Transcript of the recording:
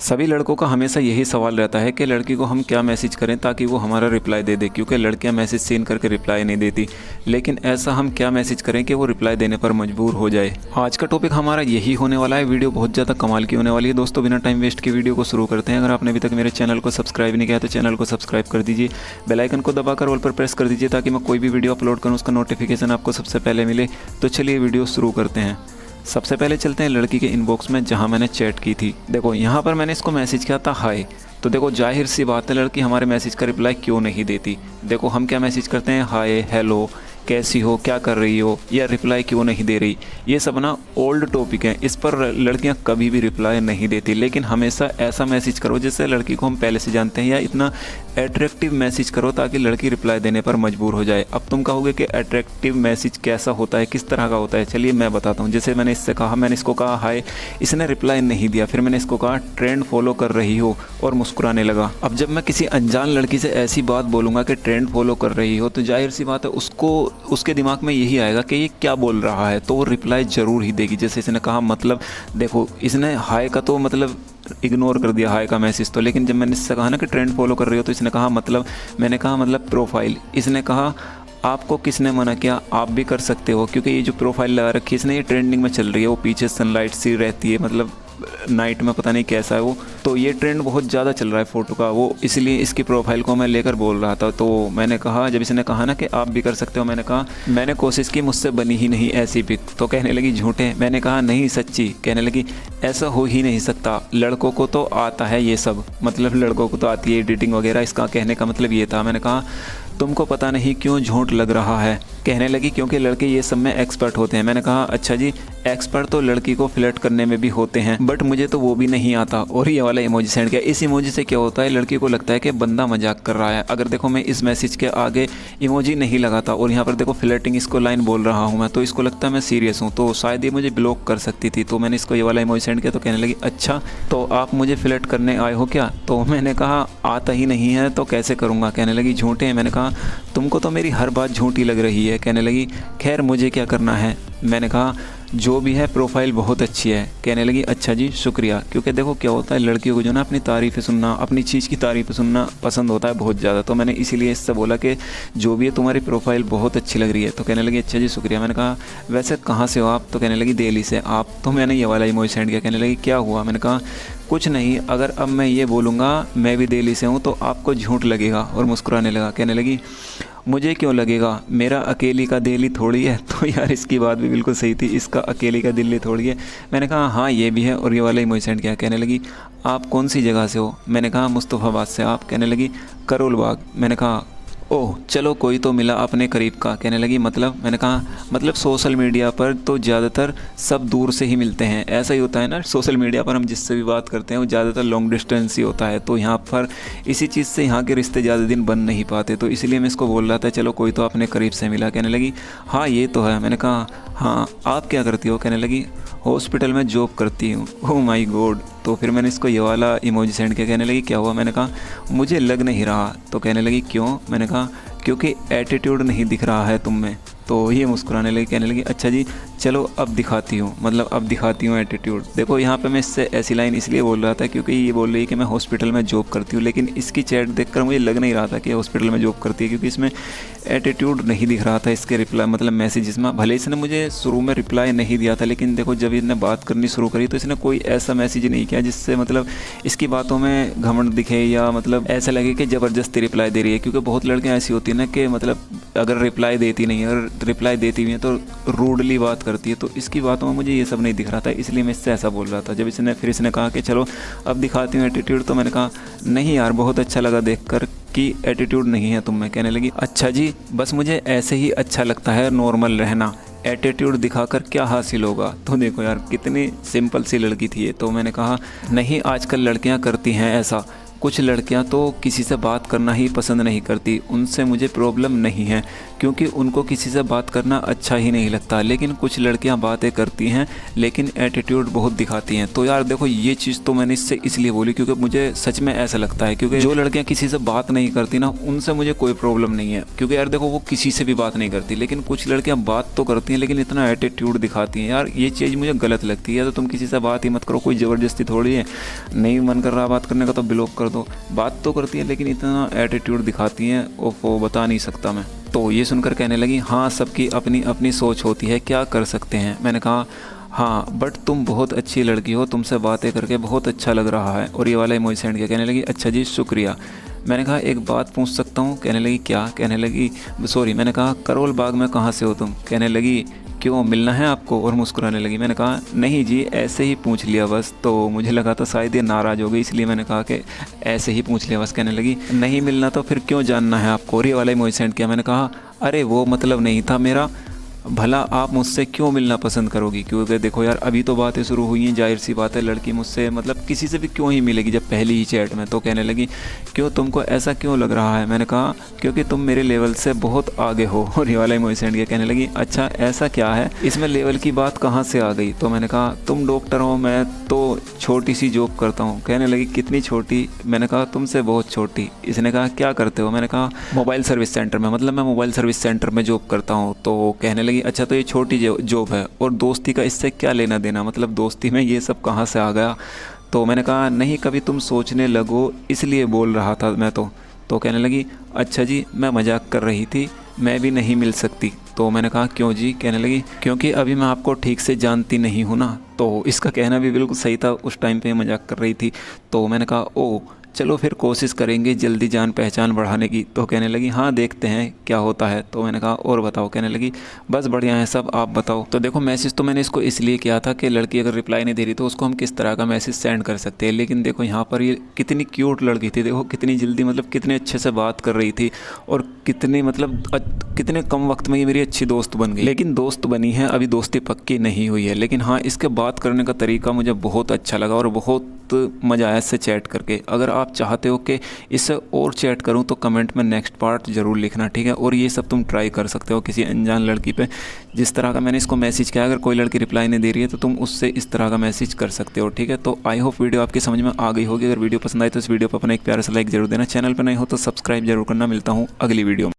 सभी लड़कों का हमेशा यही सवाल रहता है कि लड़की को हम क्या मैसेज करें ताकि वो हमारा रिप्लाई दे दे, क्योंकि लड़कियां मैसेज सीन करके रिप्लाई नहीं देती। लेकिन ऐसा हम क्या मैसेज करें कि वो रिप्लाई देने पर मजबूर हो जाए। आज का टॉपिक हमारा यही होने वाला है। वीडियो बहुत ज़्यादा कमाल की होने वाली है। दोस्तों बिना टाइम वेस्ट की वीडियो को शुरू करते हैं। अगर आपने अभी तक मेरे चैनल को सब्सक्राइब नहीं किया तो चैनल को सब्सक्राइब कर दीजिए, बेल आइकन को दबाकर ऑल पर प्रेस कर दीजिए ताकि मैं कोई भी वीडियो अपलोड करूँ उसका नोटिफिकेशन आपको सबसे पहले मिले। तो चलिए वीडियो शुरू करते हैं। सबसे पहले चलते हैं लड़की के इनबॉक्स में जहां मैंने चैट की थी। देखो यहाँ पर मैंने इसको मैसेज किया था हाय। तो देखो जाहिर सी बात है लड़की हमारे मैसेज का रिप्लाई क्यों नहीं देती। देखो हम क्या मैसेज करते हैं, हाय, हेलो, कैसी हो, क्या कर रही हो, या रिप्लाई क्यों नहीं दे रही। ये सब ना ओल्ड टॉपिक हैं, इस पर लड़कियां कभी भी रिप्लाई नहीं देती। लेकिन हमेशा ऐसा मैसेज करो जिससे लड़की को हम पहले से जानते हैं, या इतना अट्रैक्टिव मैसेज करो ताकि लड़की रिप्लाई देने पर मजबूर हो जाए। अब तुम कहोगे कि अट्रैक्टिव मैसेज कैसा होता है, किस तरह का होता है। चलिए मैं बताता हूँ। जैसे मैंने इससे कहा, मैंने इसको कहा हाय, इसने रिप्लाई नहीं दिया। फिर मैंने इसको कहा ट्रेंड फॉलो कर रही हो, और मुस्कुराने लगा। अब जब मैं किसी अनजान लड़की से ऐसी बात बोलूँगा कि ट्रेंड फॉलो कर रही हो, तो जाहिर सी बात है उसके दिमाग में यही आएगा कि ये क्या बोल रहा है, तो वो रिप्लाई ज़रूर ही देगी। जैसे इसने कहा मतलब, देखो इसने हाय का तो मतलब इग्नोर कर दिया, हाय का मैसेज तो। लेकिन जब मैंने इससे कहा ना कि ट्रेंड फॉलो कर रही हो, तो इसने कहा मतलब, मैंने कहा मतलब प्रोफाइल। इसने कहा आपको किसने मना किया, आप भी कर सकते हो, क्योंकि ये जो प्रोफाइल लगा रखी है इसने, ये ट्रेंडिंग में चल रही है। वो पीछे सनलाइट सी रहती है, मतलब नाइट में पता नहीं कैसा है वो। तो ये ट्रेंड बहुत ज़्यादा चल रहा है फ़ोटो का, वो इसलिए इसकी प्रोफाइल को मैं लेकर बोल रहा था। तो मैंने कहा, जब इसने कहा ना कि आप भी कर सकते हो, मैंने कहा मैंने कोशिश की, मुझसे बनी ही नहीं ऐसी पिक। तो कहने लगी झूठे। मैंने कहा नहीं सच्ची। कहने लगी ऐसा हो ही नहीं सकता, लड़कों को तो आता है ये सब, मतलब लड़कों को तो आती है एडिटिंग वगैरह। इसका कहने का मतलब ये था। मैंने कहा तुमको पता नहीं क्यों झूठ लग रहा है। कहने लगी क्योंकि लड़के ये सब में एक्सपर्ट होते हैं। मैंने कहा अच्छा जी, एक्सपर्ट तो लड़की को फ्लर्ट करने में भी होते हैं, बट मुझे तो वो भी नहीं आता। और ये वाला इमोजी सेंड किया। इस इमोजी से क्या होता है, लड़की को लगता है कि बंदा मजाक कर रहा है। अगर देखो मैं इस मैसेज के आगे इमोजी नहीं लगाता और यहाँ पर देखो फ्लर्टिंग इसको लाइन बोल रहा हूँ मैं, तो इसको लगता है मैं सीरियस हूँ, तो शायद ये मुझे ब्लॉक कर सकती थी। तो मैंने इसको ये वाला इमोजी सेंड किया। तो कहने लगी अच्छा तो आप मुझे फ्लर्ट करने आए हो क्या। तो मैंने कहा आता ही नहीं है तो कैसे करूँगा। कहने लगी झूठे। मैंने कहा तुमको तो मेरी हर बात झूठी लग रही है। कहने लगी खैर मुझे क्या करना है। मैंने कहा जो भी है प्रोफाइल बहुत अच्छी है। कहने लगी अच्छा जी शुक्रिया। क्योंकि देखो क्या होता है, लड़कियों को जो ना अपनी तारीफ़ें सुनना, अपनी चीज़ की तारीफ़ें सुनना पसंद होता है बहुत ज़्यादा। तो मैंने इसीलिए इससे बोला कि जो भी है तुम्हारी प्रोफाइल बहुत अच्छी लग रही है। तो कहने लगी अच्छा जी शुक्रिया। मैंने कहा वैसे कहाँ से हो आप। तो कहने लगी दिल्ली से। आप। तो मैंने ये वाला इमोजी सेंड किया। कहने लगी क्या हुआ। मैंने कहा कुछ नहीं, अगर अब मैं ये बोलूँगा मैं भी दिल्ली से हूँ तो आपको झूठ लगेगा। और मुस्कुराने लगा। कहने लगी मुझे क्यों लगेगा, मेरा अकेली का दिल्ली थोड़ी है। तो यार इसकी बात भी बिल्कुल सही थी, इसका अकेली का दिल्ली थोड़ी है। मैंने कहा हाँ ये भी है। और ये वाला इमोजी सेंड किया। कहने लगी आप कौन सी जगह से हो। मैंने कहा मुस्तफ़ाबाद से। आप। कहने लगी करोल बाग। मैंने कहा ओह चलो कोई तो मिला अपने करीब का। कहने लगी मतलब। मैंने कहा मतलब सोशल मीडिया पर तो ज़्यादातर सब दूर से ही मिलते हैं, ऐसा ही होता है ना। सोशल मीडिया पर हम जिससे भी बात करते हैं वो ज़्यादातर लॉन्ग डिस्टेंस ही होता है। तो यहाँ पर इसी चीज़ से यहाँ के रिश्ते ज़्यादा दिन बन नहीं पाते। तो इसलिए मैं इसको बोल रहा था चलो कोई तो अपने करीब से मिला। कहने लगी हाँ ये तो है। मैंने कहा हाँ आप क्या करती हो। कहने लगी हॉस्पिटल में जॉब करती हूँ। Oh my God. तो फिर मैंने इसको ये वाला इमोजी सेंड किया। कहने लगी क्या हुआ। मैंने कहा मुझे लग नहीं रहा। तो कहने लगी क्यों। मैंने कहा क्योंकि एटीट्यूड नहीं दिख रहा है तुम में। तो ये मुस्कुराने लगी। कहने लगी अच्छा जी चलो अब दिखाती हूँ, मतलब अब दिखाती हूँ एटीट्यूड। देखो यहाँ पे मैं इससे ऐसी लाइन इसलिए बोल रहा था क्योंकि ये बोल रही है कि मैं हॉस्पिटल में जॉब करती हूँ, लेकिन इसकी चैट देखकर मुझे लग नहीं रहा था कि हॉस्पिटल में जॉब करती है, क्योंकि इसमें एटीट्यूड नहीं दिख रहा था इसके रिप्लाई, मतलब मैसेजेस में। भले इसने मुझे शुरू में रिप्लाई नहीं दिया था, लेकिन देखो जब इसने बात करनी शुरू करी तो इसने कोई ऐसा मैसेज नहीं किया जिससे मतलब इसकी बातों में घमंड दिखे, या मतलब ऐसा लगे कि ज़बरदस्ती रिप्लाई दे रही है। क्योंकि बहुत लड़कियाँ ऐसी होती है ना कि मतलब अगर रिप्लाई देती नहीं है, अगर रिप्लाई देती हुई है तो रूडली बात करती है। तो इसकी बातों में मुझे ये सब नहीं दिख रहा था, इसलिए मैं इससे ऐसा बोल रहा था। जब इसने कहा कि चलो अब दिखाती हूँ एटीट्यूड, तो मैंने कहा नहीं यार बहुत अच्छा लगा देखकर कि एटीट्यूड नहीं है तुम में। कहने लगी अच्छा जी बस मुझे ऐसे ही अच्छा लगता है नॉर्मल रहना, एटीट्यूड दिखाकर क्या हासिल होगा। तो देखो यार कितनी सिंपल सी लड़की थी ये। तो मैंने कहा नहीं आजकल लड़कियां करती हैं ऐसा, कुछ लड़कियां तो किसी से बात करना ही पसंद नहीं करती, उनसे मुझे प्रॉब्लम नहीं है क्योंकि उनको किसी से बात करना अच्छा ही नहीं लगता। लेकिन कुछ लड़कियां बातें करती हैं लेकिन एटीट्यूड बहुत दिखाती हैं। तो यार देखो, ये चीज़ तो मैंने इससे इसलिए बोली क्योंकि मुझे सच में ऐसा लगता है, क्योंकि जो लड़कियां किसी से बात नहीं करती ना, उनसे मुझे कोई प्रॉब्लम नहीं है, क्योंकि यार देखो वो किसी से भी बात नहीं करती। लेकिन कुछ लड़कियां बात तो करती हैं लेकिन इतना एटीट्यूड दिखाती हैं, यार ये चीज़ मुझे गलत लगती है। तो तुम किसी से बात ही मत करो, कोई ज़बरदस्ती थोड़ी है, नहीं मन कर रहा बात करने का तो ब्लॉक कर दो। बात तो करती है लेकिन इतना एटीट्यूड दिखाती हैं, वो बता नहीं सकता मैं। तो ये सुनकर कहने लगी, हाँ सबकी अपनी अपनी सोच होती है, क्या कर सकते हैं। मैंने कहा हाँ बट तुम बहुत अच्छी लड़की हो, तुमसे बातें करके बहुत अच्छा लग रहा है। और ये वाला इमोजी सेंड किया। कहने लगी अच्छा जी शुक्रिया। मैंने कहा एक बात पूछ सकता हूँ। कहने लगी क्या। कहने लगी सॉरी। मैंने कहा करोल बाग में कहाँ से हो तुम। कहने लगी क्यों मिलना है आपको, और मुस्कुराने लगी। मैंने कहा नहीं जी ऐसे ही पूछ लिया बस। तो मुझे लगा था शायद ये नाराज़ हो गई, इसलिए मैंने कहा कि ऐसे ही पूछ लिया बस। कहने लगी नहीं मिलना तो फिर क्यों जानना है आपको। और ये वाला इमोजी सेंड किया। मैंने कहा अरे वो मतलब नहीं था मेरा, भला आप मुझसे क्यों मिलना पसंद करोगी। क्योंकि देखो यार अभी तो बातें शुरू हुई हैं, जाहिर सी बात है लड़की मुझसे मतलब किसी से भी क्यों ही मिलेगी जब पहली ही चैट में। तो कहने लगी क्यों तुमको ऐसा क्यों लग रहा है। मैंने कहा क्योंकि तुम मेरे लेवल से बहुत आगे हो। और ये वाला इमोजी सेंड किया। कहने लगी अच्छा ऐसा क्या है, इसमें लेवल की बात कहाँ से आ गई। तो मैंने कहा तुम डॉक्टर हो, मैं तो छोटी सी जॉब करता हूँ। कहने लगी कितनी छोटी। मैंने कहा तुमसे बहुत छोटी। इसने कहा क्या करते हो। मैंने कहा मोबाइल सर्विस सेंटर में, मतलब मैं मोबाइल सर्विस सेंटर में जॉब करता हूँ। तो कहने लगी अच्छा तो ये छोटी जॉब है और दोस्ती का इससे क्या लेना देना, मतलब दोस्ती में ये सब कहाँ से आ गया। तो मैंने कहा नहीं कभी तुम सोचने लगो इसलिए बोल रहा था मैं तो कहने लगी अच्छा जी मैं मजाक कर रही थी, मैं भी नहीं मिल सकती। तो मैंने कहा क्यों जी। कहने लगी क्योंकि अभी मैं आपको ठीक से जानती नहीं हूँ ना। तो इसका कहना भी बिल्कुल सही था, उस टाइम पे मजाक कर रही थी। तो मैंने कहा ओ चलो फिर कोशिश करेंगे जल्दी जान पहचान बढ़ाने की। तो कहने लगी हाँ देखते हैं क्या होता है। तो मैंने कहा और बताओ। कहने लगी बस बढ़िया है सब, आप बताओ। तो देखो मैसेज तो मैंने इसको इसलिए किया था कि लड़की अगर रिप्लाई नहीं दे रही तो उसको हम किस तरह का मैसेज सेंड कर सकते हैं। लेकिन देखो यहाँ पर ये कितनी क्यूट लड़की थी, देखो कितनी जल्दी मतलब कितने अच्छे से बात कर रही थी और कितनी मतलब कितने कम वक्त में ये मेरी अच्छी दोस्त बन गई। लेकिन दोस्त बनी है, अभी दोस्ती पक्की नहीं हुई है। लेकिन हाँ इसके बात करने का तरीका मुझे बहुत अच्छा लगा और बहुत मज़ा आया इससे चैट करके। अगर आप चाहते हो कि इससे और चैट करूं तो कमेंट में नेक्स्ट पार्ट ज़रूर लिखना, ठीक है। और ये सब तुम ट्राई कर सकते हो किसी अनजान लड़की पे, जिस तरह का मैंने इसको मैसेज किया। अगर कोई लड़की रिप्लाई नहीं दे रही है तो तुम उससे इस तरह का मैसेज कर सकते हो, ठीक है। तो आई होप वीडियो आपकी समझ में आ गई होगी। अगर वीडियो पसंद आई तो इस वीडियो पर अपना एक प्यारा सा लाइक जरूर देना। चैनल पर नहीं हो तो सब्सक्राइब जरूर करना। मिलता हूँ अगली वीडियो में।